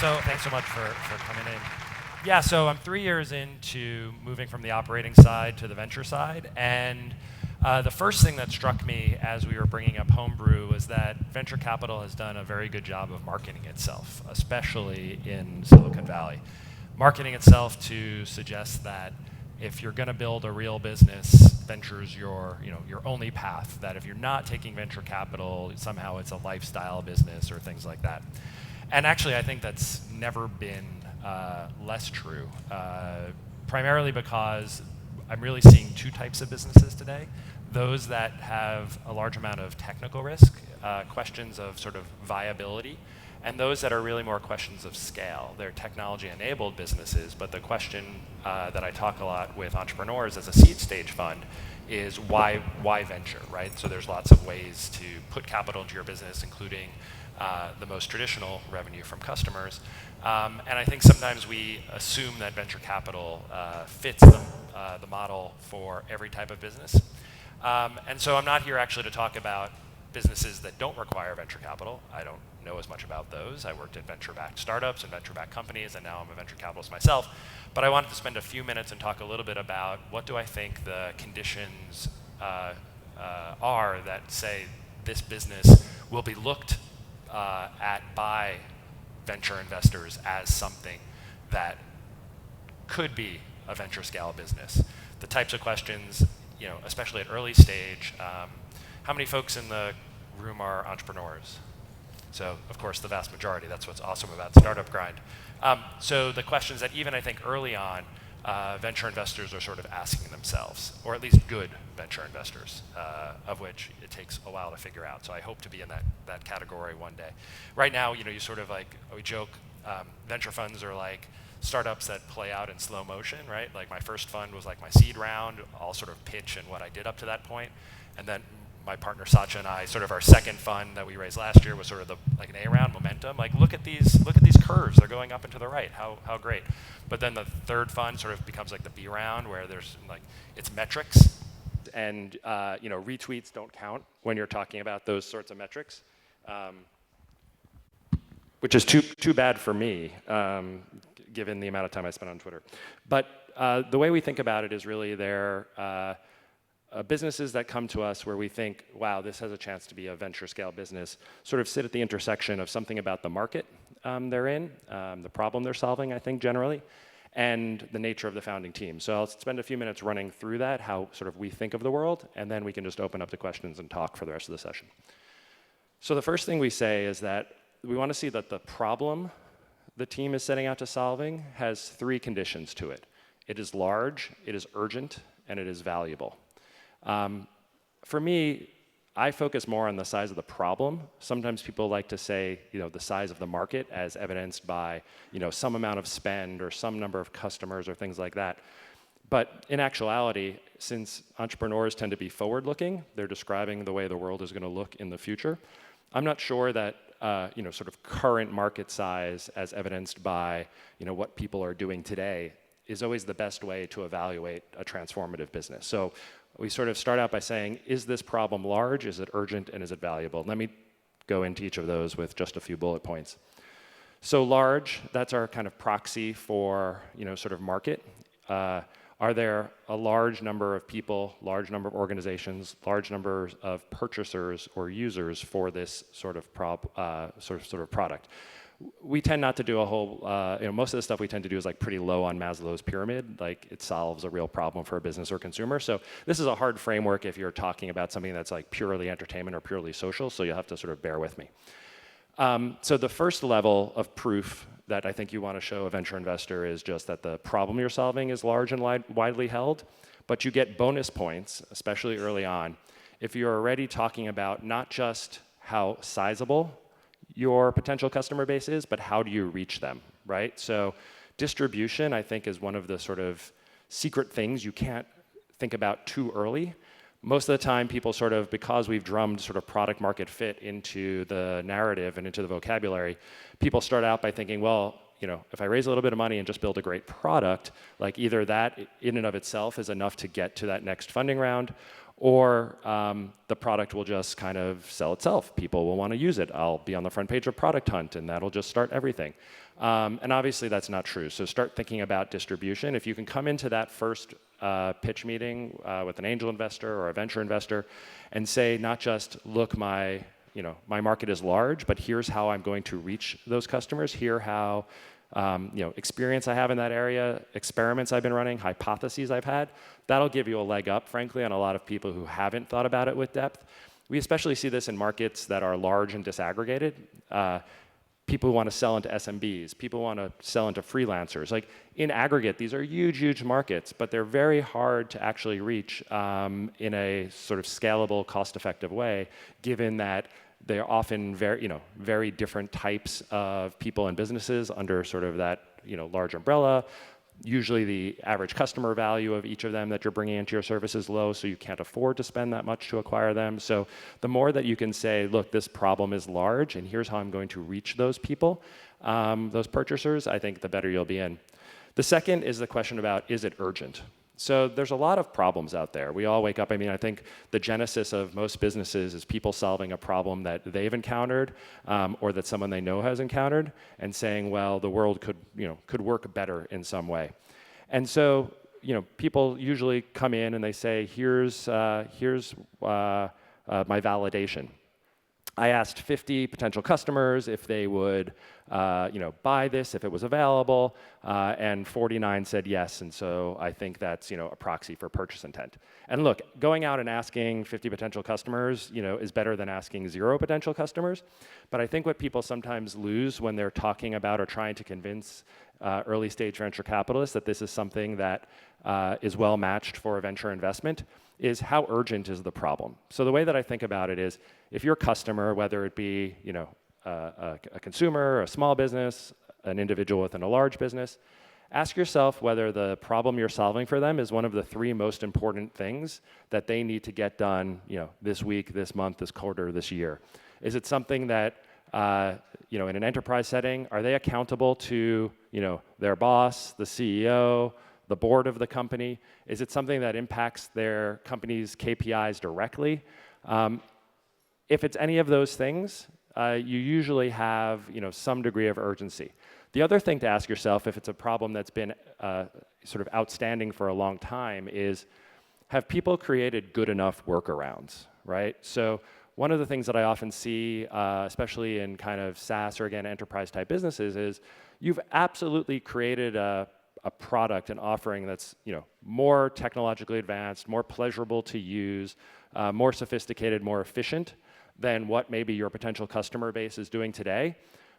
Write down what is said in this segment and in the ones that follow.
Thanks so much for coming in. Yeah, so I'm 3 years into moving from the operating side to the venture side, and the first thing that struck me as we were bringing up Homebrew was that venture capital has done a very good job of marketing itself, especially in Silicon Valley. Marketing itself to suggest that if you're going to build a real business, venture's your only path. That if you're not taking venture capital, somehow it's a lifestyle business or things like that. And actually, I think that's never been less true, primarily because I'm really seeing two types of businesses today. Those that have a large amount of technical risk, questions of sort of viability, and those that are really more questions of scale. They're technology-enabled businesses, but the question that I talk a lot with entrepreneurs as a seed stage fund is why venture, right? So there's lots of ways to put capital into your business, including the most traditional revenue from customers. And I think sometimes we assume that venture capital fits the model for every type of business. And so I'm not here actually to talk about businesses that don't require venture capital. I don't know as much about those. I worked at venture-backed startups and venture-backed companies, and now I'm a venture capitalist myself. But I wanted to spend a few minutes and talk a little bit about what do I think the conditions are that say this business will be looked at by venture investors as something that could be a venture scale business. The types of questions, especially at early stage, how many folks in the room are entrepreneurs? So, of course, the vast majority. That's what's awesome about Startup Grind. So the questions that even I think early on, venture investors are sort of asking themselves, or at least good venture investors, of which it takes a while to figure out. So I hope to be in that category one day. Right now, you sort of like, we joke, venture funds are like startups that play out in slow motion, right? Like my first fund was like my seed round, all sort of pitch and what I did up to that point. And then my partner Satya and I, sort of our second fund that we raised last year was sort of like an A round momentum. Like look at these curves, they're going up and to the right. How great. But then the third fund sort of becomes like the B round where there's like, it's metrics. And retweets don't count when you're talking about those sorts of metrics. Which is too bad for me, given the amount of time I spent on Twitter. But the way we think about it is really they're businesses that come to us where we think, wow, this has a chance to be a venture scale business, sort of sit at the intersection of something about the market they're in, the problem they're solving, I think, generally, and the nature of the founding team. So I'll spend a few minutes running through that, how sort of we think of the world, and then we can just open up the questions and talk for the rest of the session. So the first thing we say is that we want to see that the problem the team is setting out to solving has three conditions to it. It is large, it is urgent, and it is valuable. For me, I focus more on the size of the problem. Sometimes people like to say, the size of the market as evidenced by, some amount of spend or some number of customers or things like that. But in actuality, since entrepreneurs tend to be forward-looking, they're describing the way the world is going to look in the future. I'm not sure that sort of current market size as evidenced by, what people are doing today is always the best way to evaluate a transformative business. So we sort of start out by saying, is this problem large, is it urgent, and is it valuable? Let me go into each of those with just a few bullet points. So large, that's our kind of proxy for, sort of market. Are there a large number of people, large number of organizations, large numbers of purchasers or users for this sort of product? We tend not to do a whole, most of the stuff we tend to do is like pretty low on Maslow's pyramid, like it solves a real problem for a business or consumer. So this is a hard framework if you're talking about something that's like purely entertainment or purely social, so you'll have to sort of bear with me. So the first level of proof that I think you want to show a venture investor is just that the problem you're solving is large and widely held, but you get bonus points, especially early on, if you're already talking about not just how sizable your potential customer base is, but how do you reach them, right? So distribution, I think, is one of the sort of secret things you can't think about too early. Most of the time, people sort of, because we've drummed sort of product market fit into the narrative and into the vocabulary, people start out by thinking, well, if I raise a little bit of money and just build a great product, like either that in and of itself is enough to get to that next funding round, Or the product will just kind of sell itself. People will want to use it. I'll be on the front page of Product Hunt, and that'll just start everything. And obviously, that's not true. So start thinking about distribution. If you can come into that first pitch meeting with an angel investor or a venture investor and say, not just, look, my market is large, but here's how I'm going to reach those customers. Here how experience I have in that area, experiments I've been running, hypotheses I've had. That'll give you a leg up, frankly, on a lot of people who haven't thought about it with depth. We especially see this in markets that are large and disaggregated. People who want to sell into SMBs, people who want to sell into freelancers. Like in aggregate, these are huge, huge markets, but they're very hard to actually reach in a sort of scalable, cost-effective way, given that they're often very different types of people and businesses under sort of that large umbrella. Usually the average customer value of each of them that you're bringing into your service is low, so you can't afford to spend that much to acquire them. So the more that you can say, look, this problem is large, and here's how I'm going to reach those people, those purchasers, I think the better you'll be in. The second is the question about, is it urgent? So there's a lot of problems out there. We all wake up, I think the genesis of most businesses is people solving a problem that they've encountered or that someone they know has encountered and saying, well, the world could work better in some way. And so, people usually come in and they say, here's my validation. I asked 50 potential customers if they would buy this if it was available, and 49 said yes, and so I think that's a proxy for purchase intent. And look, going out and asking 50 potential customers is better than asking 0 potential customers, but I think what people sometimes lose when they're talking about or trying to convince early stage venture capitalists that this is something that is well matched for a venture investment is how urgent is the problem. So the way that I think about it is, if your customer, whether it be a consumer, a small business, an individual within a large business, ask yourself whether the problem you're solving for them is one of the 3 most important things that they need to get done this week, this month, this quarter, this year. Is it something that in an enterprise setting, are they accountable to their boss, the CEO, the board of the company? Is it something that impacts their company's KPIs directly? If it's any of those things, you usually have some degree of urgency. The other thing to ask yourself, if it's a problem that's been sort of outstanding for a long time, is have people created good enough workarounds, right? So one of the things that I often see, especially in kind of SaaS or again enterprise type businesses, is you've absolutely created a product, an offering that's more technologically advanced, more pleasurable to use, more sophisticated, more efficient than what maybe your potential customer base is doing today.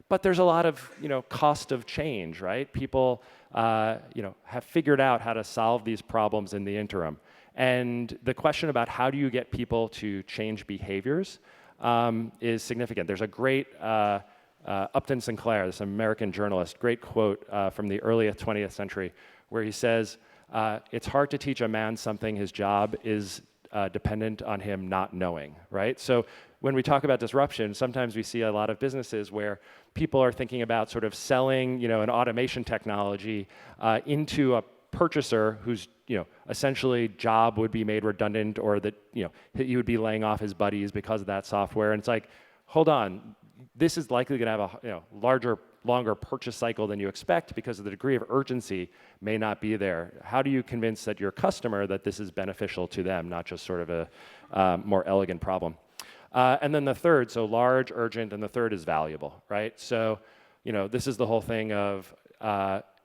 But there's a lot of cost of change, right? People have figured out how to solve these problems in the interim. And the question about how do you get people to change behaviors is significant. There's a great Upton Sinclair, this American journalist, great quote from the early 20th century, where he says, it's hard to teach a man something his job is dependent on him not knowing, right? So when we talk about disruption, sometimes we see a lot of businesses where people are thinking about sort of selling an automation technology into a purchaser whose essentially job would be made redundant, or that he would be laying off his buddies because of that software. And it's like, hold on, this is likely going to have a longer purchase cycle than you expect because of the degree of urgency may not be there. How do you convince that your customer that this is beneficial to them, not just sort of a more elegant problem? And then the third, so large, urgent, and the third is valuable, right? So this is the whole thing of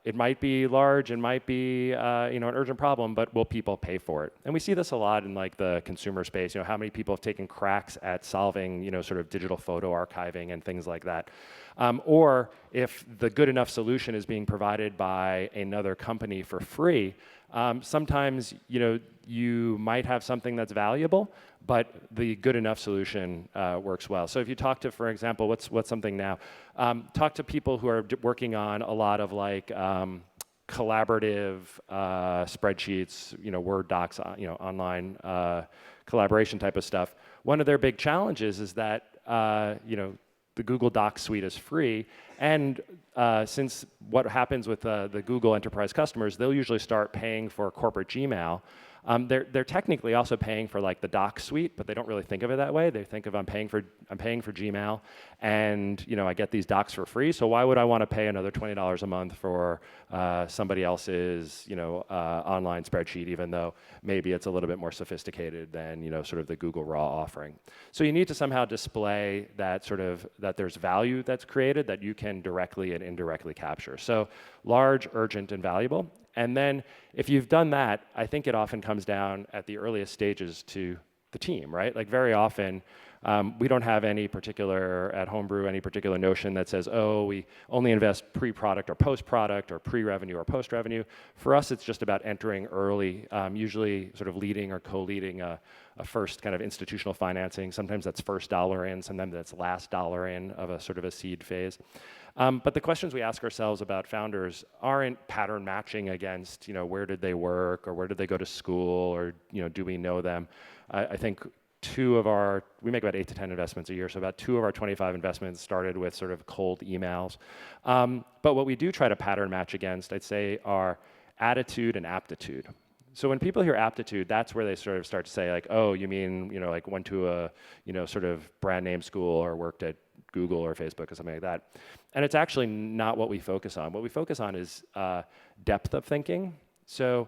it might be large, it might be an urgent problem, but will people pay for it? And we see this a lot in like the consumer space. How many people have taken cracks at solving sort of digital photo archiving and things like that? Or if the good enough solution is being provided by another company for free, sometimes you might have something that's valuable, but the good enough solution works well. So if you talk to, for example, what's something now? Talk to people who are working on a lot of like collaborative spreadsheets, Word docs, online collaboration type of stuff. One of their big challenges is that the Google Docs suite is free, and since what happens with the Google enterprise customers, they'll usually start paying for corporate Gmail. They're technically also paying for like the doc suite, but they don't really think of it that way. They think of I'm paying for Gmail, and I get these docs for free. So why would I want to pay another $20 a month for somebody else's online spreadsheet, even though maybe it's a little bit more sophisticated than sort of the Google Raw offering. So you need to somehow display that that there's value that's created that you can directly and indirectly capture. So large, urgent, and valuable. And then if you've done that, I think it often comes down at the earliest stages to the team, right? Like very often, we don't have any particular, at Homebrew, any particular notion that says, oh, we only invest pre-product or post-product or pre-revenue or post-revenue. For us, it's just about entering early, usually sort of leading or co-leading a first kind of institutional financing. Sometimes that's first dollar in, sometimes that's last dollar in of a sort of a seed phase. But the questions we ask ourselves about founders aren't pattern matching against, where did they work or where did they go to school or, do we know them? I think we make about 8 to 10 investments a year, so about 2 of our 25 investments started with sort of cold emails. But what we do try to pattern match against, I'd say, are attitude and aptitude. So when people hear aptitude, that's where they sort of start to say like, oh, you mean, like went to a, sort of brand name school or worked at Google or Facebook or something like that. And it's actually not what we focus on. What we focus on is depth of thinking. So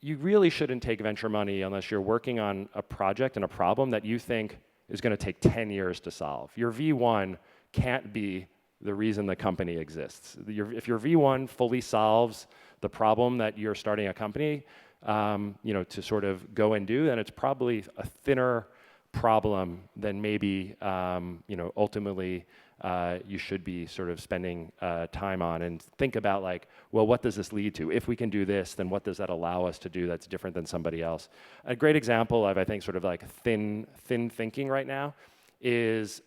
you really shouldn't take venture money unless you're working on a project and a problem that you think is going to take 10 years to solve. Your V1 can't be the reason the company exists. If your V1 fully solves the problem that you're starting a company, to sort of go and do, then it's probably a thinner problem than maybe, ultimately you should be sort of spending time on, and think about like, well, what does this lead to? If we can do this, then what does that allow us to do that's different than somebody else? A great example of, I think, sort of like thin thinking right now is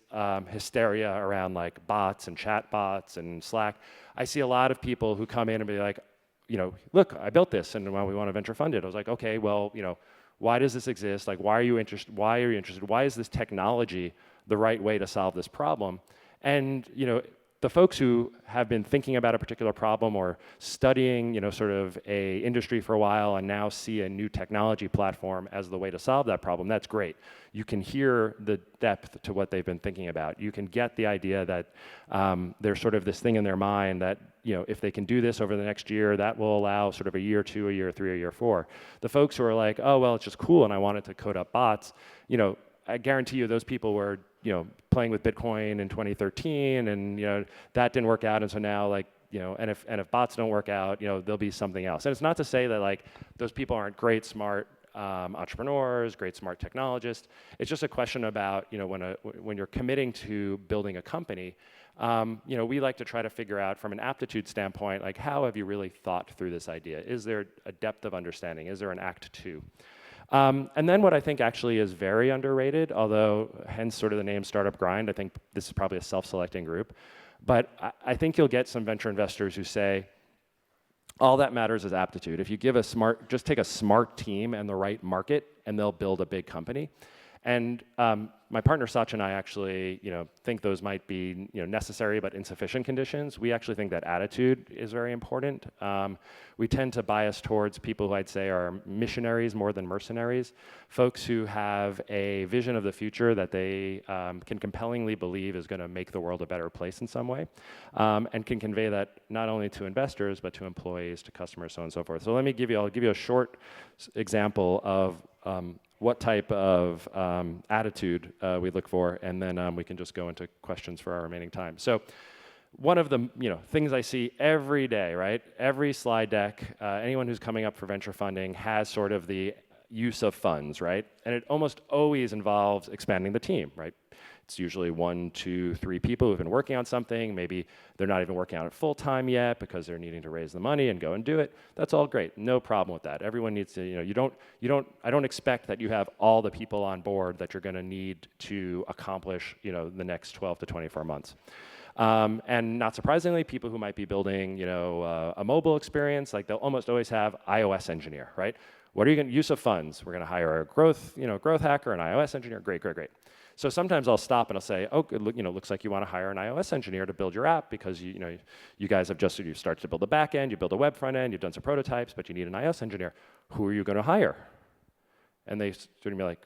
hysteria around like bots and chat bots and Slack. I see a lot of people who come in and be like, look, I built this and well, we want to venture fund it. I was like, okay, well, why does this exist? Like, why are you interested? Why is this technology the right way to solve this problem? And the folks who have been thinking about a particular problem or studying, sort of a industry for a while and now see a new technology platform as the way to solve that problem, that's great. You can hear the depth to what they've been thinking about. You can get the idea that there's sort of this thing in their mind that, if they can do this over the next year, that will allow sort of a year 2, a year 3, a year 4. The folks who are like, oh, well, it's just cool and I wanted to code up bots, I guarantee you those people were, playing with Bitcoin in 2013 and, that didn't work out. And so now like, and if bots don't work out, there'll be something else. And it's not to say that like those people aren't great, smart entrepreneurs, great, smart technologists. It's just a question about, when you're committing to building a company, we like to try to figure out from an aptitude standpoint, like how have you really thought through this idea? Is there a depth of understanding? Is there an act 2? And then what I think actually is very underrated, although hence sort of the name Startup Grind, I think this is probably a self-selecting group, but I think you'll get some venture investors who say, all that matters is aptitude. If you give just take a smart team and the right market and they'll build a big company. And my partner Sach and I actually, think those might be, necessary but insufficient conditions. We actually think that attitude is very important. We tend to bias towards people who I'd say are missionaries more than mercenaries, folks who have a vision of the future that they can compellingly believe is going to make the world a better place in some way, and can convey that not only to investors but to employees, to customers, so on and so forth. So I'll give you a short example of what type of attitude we look for, and then we can just go into questions for our remaining time. So one of the things I see every day, right? Every slide deck, anyone who's coming up for venture funding has sort of the use of funds, right? And it almost always involves expanding the team, right? It's usually 1, 2, 3 people who've been working on something. Maybe they're not even working on it full time yet because they're needing to raise the money and go and do it. That's all great. No problem with that. Everyone needs to, I don't expect that you have all the people on board that you're going to need to accomplish, the next 12 to 24 months. And not surprisingly, people who might be building, a mobile experience, like they'll almost always have iOS engineer, right? What are you going to use of funds? We're going to hire a growth hacker, an iOS engineer. Great. So sometimes I'll stop and I'll say, oh, looks like you want to hire an iOS engineer to build your app because you guys have you started to build the back end, you build a web front end, you've done some prototypes, but you need an iOS engineer. Who are you going to hire? And they sort of be like,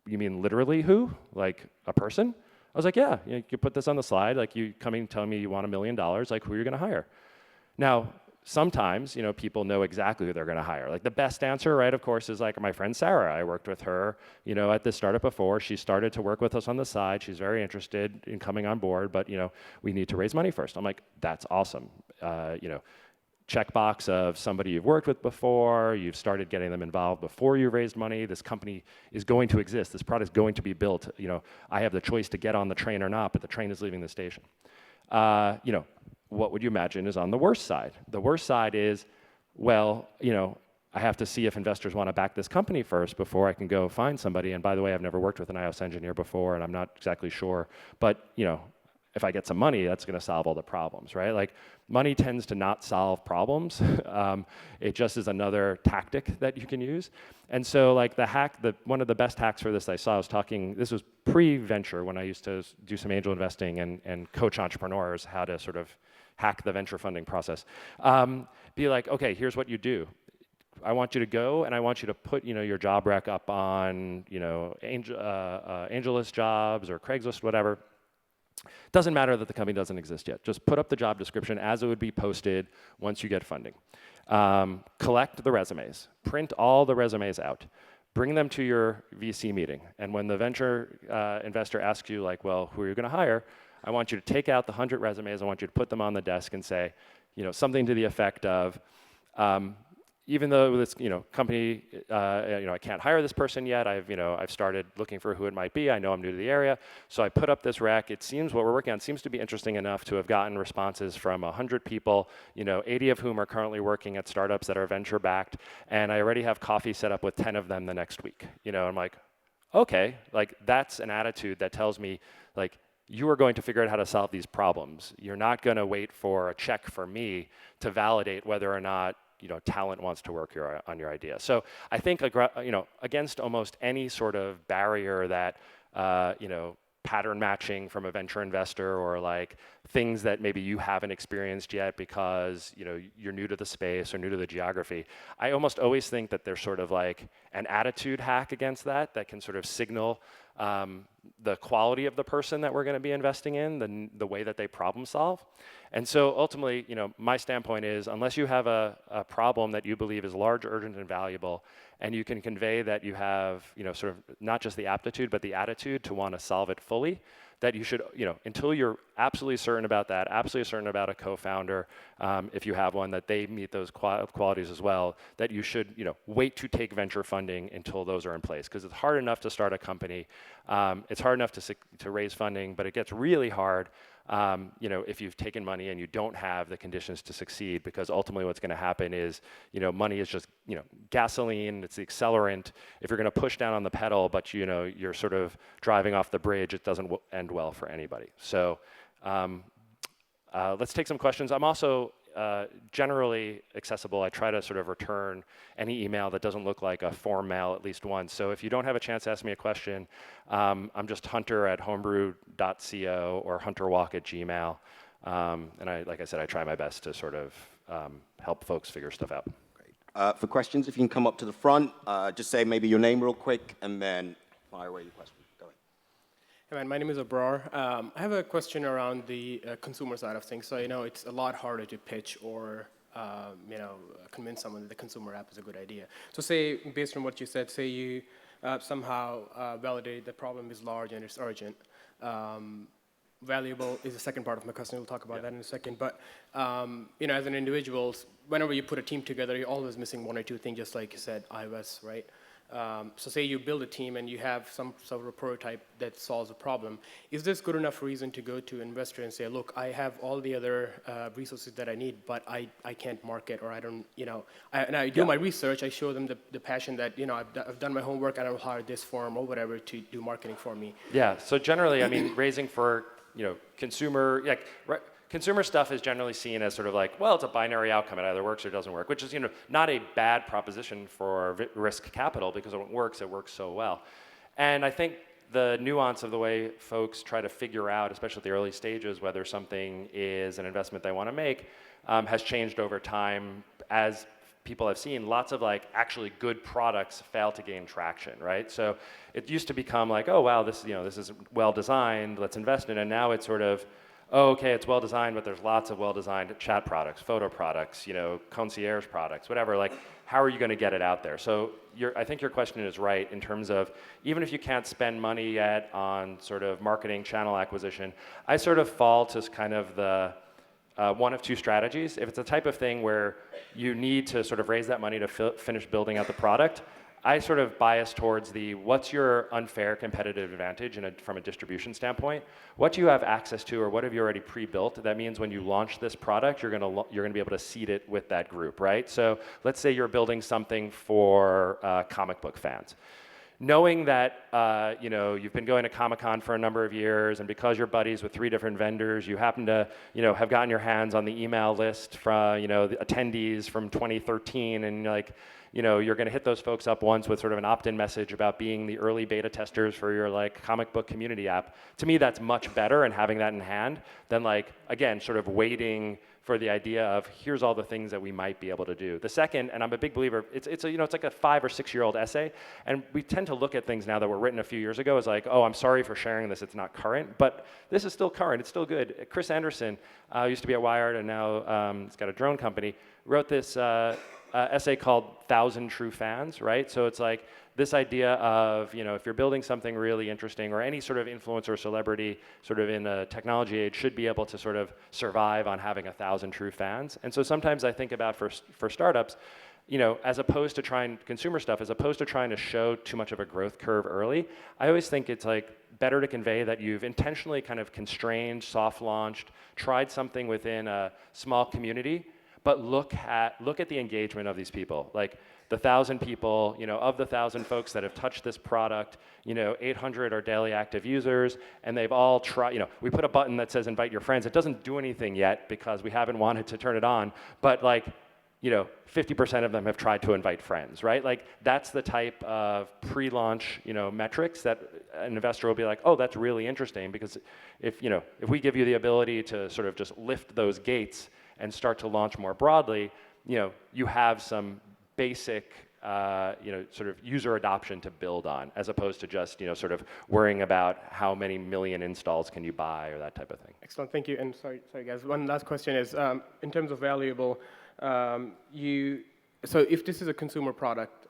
you mean literally who? Like a person? I was like, yeah, you put this on the slide, like you coming telling me you want $1 million, like who are you going to hire? Now, sometimes, people know exactly who they're going to hire. Like the best answer, right, of course, is like my friend Sarah. I worked with her, at this startup before. She started to work with us on the side. She's very interested in coming on board, but, we need to raise money first. I'm like, that's awesome. Checkbox of somebody you've worked with before, you've started getting them involved before you raised money, this company is going to exist, this product is going to be built, I have the choice to get on the train or not, but the train is leaving the station. What would you imagine is on the worst side? The worst side is, well, I have to see if investors want to back this company first before I can go find somebody, and by the way, I've never worked with an iOS engineer before, and I'm not exactly sure, but, if I get some money, that's going to solve all the problems, right? Like, money tends to not solve problems. It just is another tactic that you can use. And so, like, one of the best hacks for this I saw, this was pre-venture when I used to do some angel investing and coach entrepreneurs how to sort of hack the venture funding process. Be like, okay, here's what you do. I want you to go and I want you to put, your job rec up on, AngelList jobs or Craigslist, whatever. Doesn't matter that the company doesn't exist yet. Just put up the job description as it would be posted once you get funding. Collect the resumes. Print all the resumes out. Bring them to your VC meeting. And when the venture investor asks you, like, well, who are you going to hire? I want you to take out the 100 resumes. I want you to put them on the desk and say, something to the effect of, even though this company, I can't hire this person yet. I've started looking for who it might be. I know I'm new to the area, so I put up this rec. It seems what we're working on seems to be interesting enough to have gotten responses from 100 people, 80 of whom are currently working at startups that are venture backed, and I already have coffee set up with 10 of them the next week. I'm like, okay, like that's an attitude that tells me like, you are going to figure out how to solve these problems. You're not going to wait for a check for me to validate whether or not talent wants to work on your idea. So I think, against almost any sort of barrier that, pattern matching from a venture investor or like things that maybe you haven't experienced yet because, you're new to the space or new to the geography, I almost always think that there's sort of like an attitude hack against that can sort of signal the quality of the person that we're going to be investing in, the way that they problem solve. And so ultimately, my standpoint is unless you have a problem that you believe is large, urgent, and valuable, and you can convey that you have, sort of not just the aptitude, but the attitude to want to solve it fully, that you should, until you're absolutely certain about that, absolutely certain about a co-founder, if you have one, that they meet those qualities as well, that you should, wait to take venture funding until those are in place. Because it's hard enough to start a company. It's hard enough to raise funding, but it gets really hard if you've taken money and you don't have the conditions to succeed, because ultimately what's going to happen is, money is just, gasoline, it's the accelerant. If you're going to push down on the pedal, but you're sort of driving off the bridge, it doesn't end well for anybody. So let's take some questions. I'm also generally accessible. I try to sort of return any email that doesn't look like a form mail at least once. So if you don't have a chance to ask me a question, I'm just hunter@homebrew.co or hunterwalk@gmail. And like I said, I try my best to sort of help folks figure stuff out. Great. For questions, if you can come up to the front, just say maybe your name real quick and then fire away your question. Go ahead. Hey man, my name is Abrar. I have a question around the consumer side of things. So, it's a lot harder to pitch or, convince someone that the consumer app is a good idea. So say, based on what you said, say you somehow validate the problem is large and it's urgent. Valuable is the second part of my question. We'll talk about that in a second. But, as an individual, whenever you put a team together, you're always missing one or two things, just like you said, iOS, right? So say you build a team and you have some sort of a prototype that solves a problem. Is this good enough reason to go to an investor and say, look, I have all the other resources that I need, but I can't market, or I don't, and I do my research, I show them the passion that, I've done my homework and I will hire this firm or whatever to do marketing for me. Yeah, so generally, I mean, raising for, consumer, consumer stuff is generally seen as sort of like, well, it's a binary outcome. It either works or doesn't work, which is, not a bad proposition for risk capital, because when it works so well. And I think the nuance of the way folks try to figure out, especially at the early stages, whether something is an investment they want to make, has changed over time. As people have seen, lots of like actually good products fail to gain traction, right? So it used to become like, oh wow, this is well designed, let's invest in it. And now it's sort of, oh, okay, it's well designed, but there's lots of well designed chat products, photo products, concierge products, whatever. Like, how are you going to get it out there? So I think your question is right in terms of, even if you can't spend money yet on sort of marketing channel acquisition, I sort of fall to kind of the one of two strategies. If it's a type of thing where you need to sort of raise that money to finish building out the product, I sort of bias towards what's your unfair competitive advantage from a distribution standpoint? What do you have access to, or what have you already pre-built? That means when you launch this product, you're gonna be able to seed it with that group, right? So let's say you're building something for comic book fans. Knowing that you've been going to Comic-Con for a number of years, and because you're buddies with 3 different vendors, you happen to have gotten your hands on the email list from the attendees from 2013, and you're going to hit those folks up once with sort of an opt-in message about being the early beta testers for your like comic book community app. To me, that's much better, and having that in hand than like, again, sort of waiting for the idea of here's all the things that we might be able to do. The second, and I'm a big believer, it's like a 5 or 6 year old essay, and we tend to look at things now that were written a few years ago as like, oh, I'm sorry for sharing this, it's not current, but this is still current, it's still good. Chris Anderson used to be at Wired, and now he's got a drone company, wrote this essay called 1,000 True Fans, right? So it's like this idea of, if you're building something really interesting, or any sort of influencer or celebrity sort of in a technology age should be able to sort of survive on having 1,000 true fans. And so sometimes I think about for startups, as opposed to consumer stuff, as opposed to trying to show too much of a growth curve early, I always think it's like better to convey that you've intentionally kind of constrained, soft launched, tried something within a small community, but look at the engagement of these people. Like the 1,000 people, of the 1,000 folks that have touched this product, 800 are daily active users, and they've all tried, we put a button that says invite your friends. It doesn't do anything yet because we haven't wanted to turn it on, but 50% of them have tried to invite friends, right? Like that's the type of pre-launch, metrics that an investor will be like, oh, that's really interesting, because if we give you the ability to sort of just lift those gates and start to launch more broadly, you have some basic, sort of user adoption to build on, as opposed to just, sort of worrying about how many million installs can you buy or that type of thing. Excellent, thank you. And sorry guys, one last question is, in terms of valuable, so if this is a consumer product,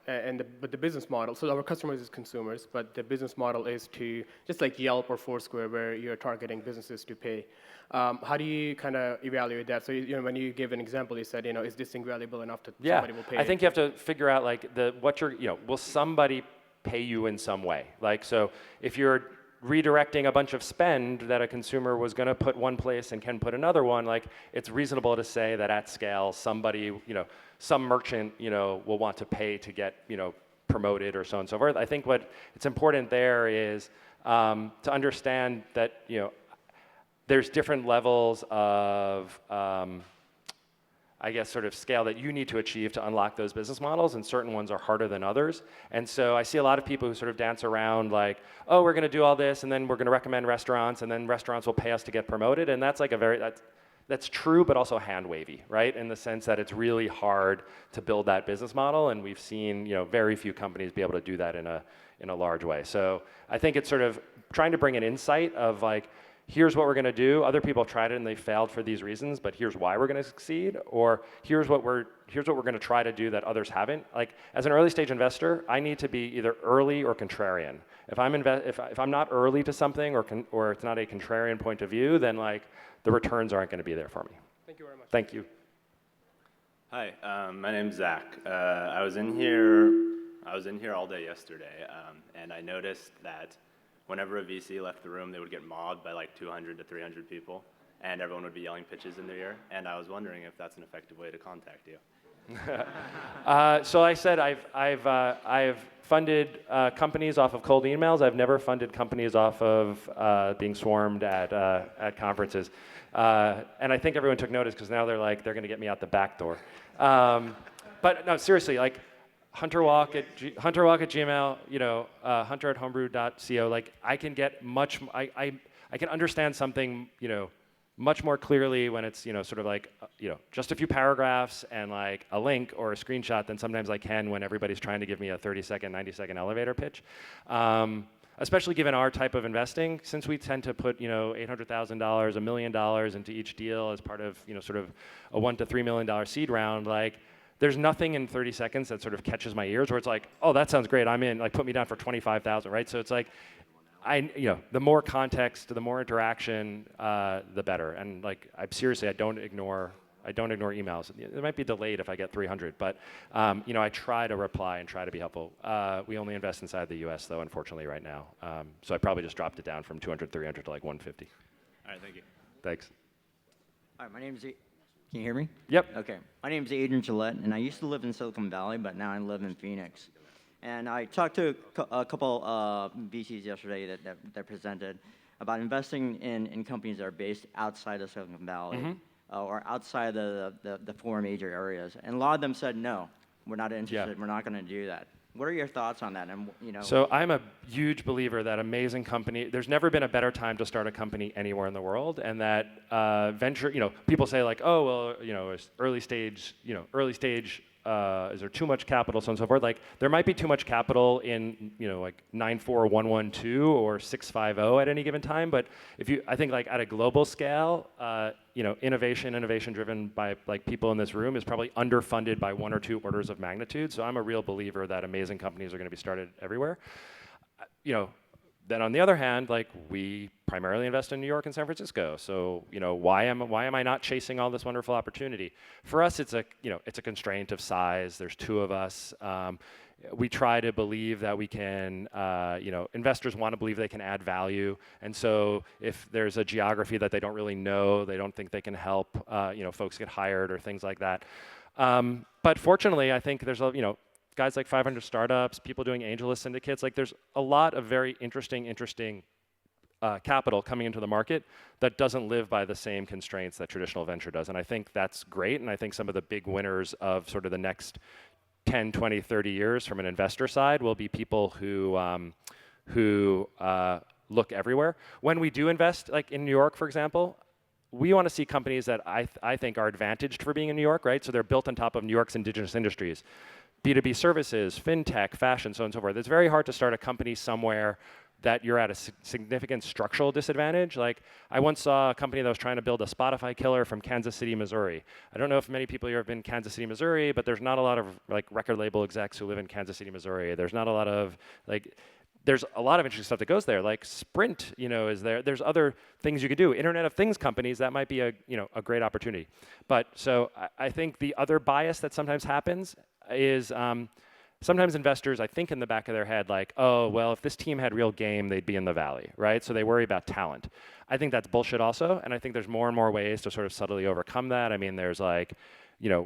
but the business model, so our customers is consumers, but the business model is to, just like Yelp or Foursquare, where you're targeting businesses to pay. How do you kind of evaluate that? So when you gave an example, you said, is this thing valuable enough that somebody will pay? I think you have to figure out like will somebody pay you in some way? Like, so if you're redirecting a bunch of spend that a consumer was going to put one place and can put another one, like it's reasonable to say that at scale, somebody, some merchant, will want to pay to get, promoted or so on and so forth. I think what it's important there is to understand that, there's different levels of, I guess, sort of scale that you need to achieve to unlock those business models, and certain ones are harder than others. And so I see a lot of people who sort of dance around like, oh, we're going to do all this, and then we're going to recommend restaurants, and then restaurants will pay us to get promoted. And that's like that's true, but also hand wavy, right? In the sense that it's really hard to build that business model, and we've seen, very few companies be able to do that in a large way. So I think it's sort of trying to bring an insight of like, here's what we're going to do. Other people have tried it and they failed for these reasons, but here's why we're going to succeed. Or here's what we're going to try to do that others haven't. Like as an early stage investor, I need to be either early or contrarian. If I'm not early to something or it's not a contrarian point of view, then like the returns aren't going to be there for me. Thank you very much. Thank you. Hi, my name's Zach. I was in here all day yesterday, and I noticed that whenever a VC left the room, they would get mobbed by like 200 to 300 people, and everyone would be yelling pitches in their ear. And I was wondering if that's an effective way to contact you. So I said I've funded companies off of cold emails. I've never funded companies off of being swarmed at conferences. And I think everyone took notice because now they're going to get me out the back door. But no, seriously, like hunterwalk at Gmail, hunter at homebrew.co. Like I can get I can understand something, much more clearly when it's, sort of like, just a few paragraphs and like a link or a screenshot than sometimes I can when everybody's trying to give me a 30-second, 90-second elevator pitch. Especially given our type of investing, since we tend to put, $800,000, $1 million into each deal as part of, sort of a $1 to $3 million seed round, like there's nothing in 30 seconds that sort of catches my ears where it's like, oh, that sounds great, I'm in, like put me down for 25,000, right? So it's like, the more context, the more interaction, the better. And like, I don't ignore emails. It might be delayed if I get 300, but I try to reply and try to be helpful. We only invest inside the U.S. though, unfortunately, right now. So I probably just dropped it down from 200, 300 to like 150. All right, thank you. Thanks. Hi, my name's. Can you hear me? Yep. Okay. My name's Adrian Gillette, and I used to live in Silicon Valley, but now I live in Phoenix. And I talked to a couple VCs yesterday that presented about investing in companies that are based outside of Silicon Valley or outside the four major areas. And a lot of them said, no, we're not interested. Yeah. We're not going to do that. What are your thoughts on that? And So I'm a huge believer that amazing company. There's never been a better time to start a company anywhere in the world, and that venture. People say like, oh well, it's early stage. Is there too much capital, so on and so forth? Like there might be too much capital in like 94112 or 650 at any given time, but I think like at a global scale, innovation driven by like people in this room is probably underfunded by 1 or 2 orders of magnitude. So I'm a real believer that amazing companies are going to be started everywhere. Then on the other hand, like we primarily invest in New York and San Francisco. So why am I not chasing all this wonderful opportunity? For us, it's a constraint of size. There's 2 of us. We try to believe that we can. Investors want to believe they can add value, and so if there's a geography that they don't really know, they don't think they can help. Folks get hired or things like that. But fortunately, I think there's guys like 500 Startups, people doing AngelList syndicates, like there's a lot of very interesting capital coming into the market that doesn't live by the same constraints that traditional venture does. And I think that's great. And I think some of the big winners of sort of the next 10, 20, 30 years from an investor side will be people who look everywhere. When we do invest, like in New York, for example, we want to see companies that I think are advantaged for being in New York, right? So they're built on top of New York's indigenous industries. B2B services, fintech, fashion, so on and so forth. It's very hard to start a company somewhere that you're at a significant structural disadvantage. Like, I once saw a company that was trying to build a Spotify killer from Kansas City, Missouri. I don't know if many people here have been in Kansas City, Missouri, but there's not a lot of like record label execs who live in Kansas City, Missouri. There's not a lot of there's a lot of interesting stuff that goes there. Like Sprint, is there. There's other things you could do. Internet of Things companies, that might be a great opportunity. But so I think the other bias that sometimes happens is sometimes investors, I think in the back of their head, like, oh, well, if this team had real game, they'd be in the valley, right? So they worry about talent. I think that's bullshit also, and I think there's more and more ways to sort of subtly overcome that. I mean, there's like,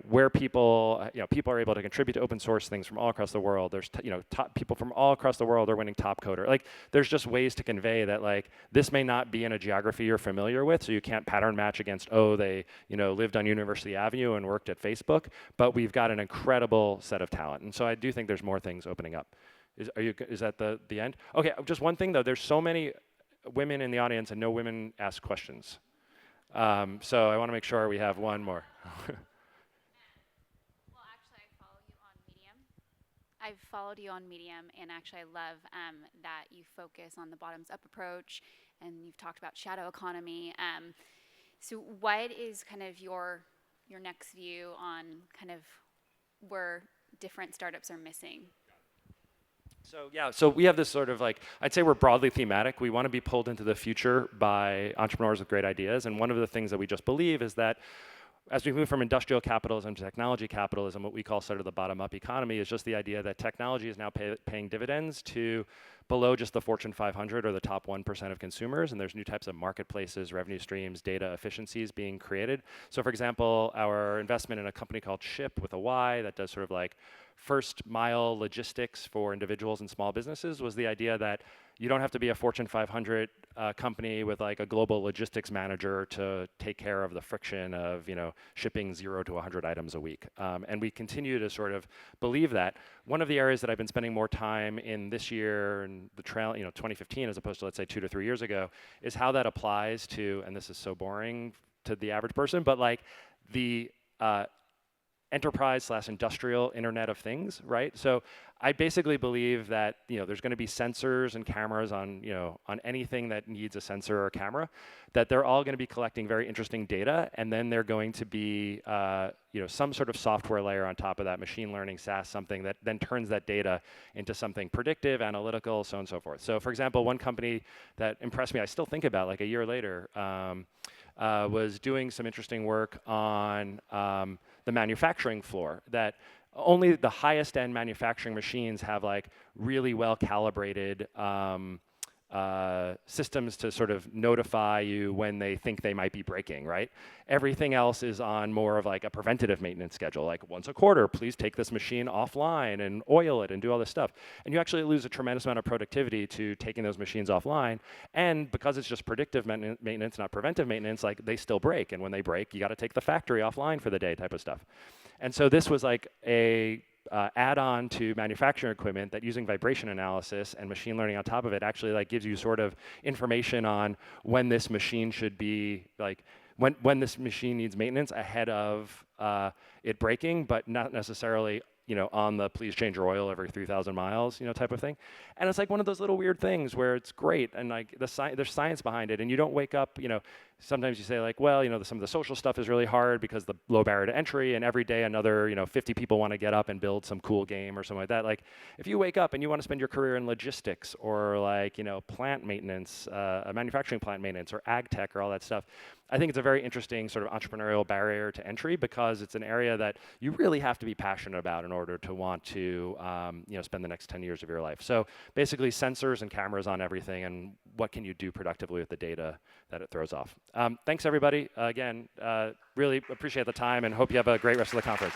where people are able to contribute to open source things from all across the world. There's, top people from all across the world are winning Top Coder. Like, there's just ways to convey that, like, this may not be in a geography you're familiar with, so you can't pattern match against, oh, they, lived on University Avenue and worked at Facebook, but we've got an incredible set of talent. And so I do think there's more things opening up. Is that the end? Okay, just one thing though, there's so many women in the audience and no women ask questions. So I want to make sure we have one more. I've followed you on Medium, and actually I love that you focus on the bottoms-up approach, and you've talked about shadow economy. So what is kind of your next view on kind of where different startups are missing? So we have this sort of like, I'd say we're broadly thematic. We want to be pulled into the future by entrepreneurs with great ideas, and one of the things that we just believe is that as we move from industrial capitalism to technology capitalism, what we call sort of the bottom-up economy is just the idea that technology is now paying dividends to below just the Fortune 500 or the top 1% of consumers, and there's new types of marketplaces, revenue streams, data efficiencies being created. So for example, our investment in a company called Ship with a Y that does sort of like first mile logistics for individuals and small businesses was the idea that you don't have to be a Fortune 500 company with like a global logistics manager to take care of the friction of shipping 0 to 100 items a week. And we continue to sort of believe that. One of the areas that I've been spending more time in this year and the trail, 2015 as opposed to let's say 2 to 3 years ago, is how that applies to, and this is so boring to the average person, but like the enterprise/industrial Internet of Things, right? So I basically believe that there's going to be sensors and cameras on on anything that needs a sensor or camera, that they're all going to be collecting very interesting data, and then they're going to be some sort of software layer on top of that, machine learning, SaaS, something that then turns that data into something predictive, analytical, so on and so forth. So for example, one company that impressed me, I still think about like a year later, was doing some interesting work on the manufacturing floor, that only the highest end manufacturing machines have like really well calibrated systems to sort of notify you when they think they might be breaking, right? Everything else is on more of like a preventative maintenance schedule, like once a quarter, please take this machine offline and oil it and do all this stuff. And you actually lose a tremendous amount of productivity to taking those machines offline. And because it's just predictive maintenance, not preventive maintenance, like they still break. And when they break, you got to take the factory offline for the day type of stuff. And so this was like a add-on to manufacturing equipment that, using vibration analysis and machine learning on top of it, actually like gives you sort of information on when this machine should be like when this machine needs maintenance ahead of it breaking, but not necessarily on the please change your oil every 3,000 miles, type of thing. And it's like one of those little weird things where it's great, and like there's science behind it, and you don't wake up, sometimes you say like, well, some of the social stuff is really hard because the low barrier to entry, and every day another, 50 people want to get up and build some cool game or something like that. Like if you wake up and you want to spend your career in logistics or like, plant maintenance, manufacturing plant maintenance or ag tech or all that stuff, I think it's a very interesting sort of entrepreneurial barrier to entry, because it's an area that you really have to be passionate about in order to want to spend the next 10 years of your life. So basically sensors and cameras on everything, and what can you do productively with the data that it throws off. Thanks everybody. Again, really appreciate the time and hope you have a great rest of the conference.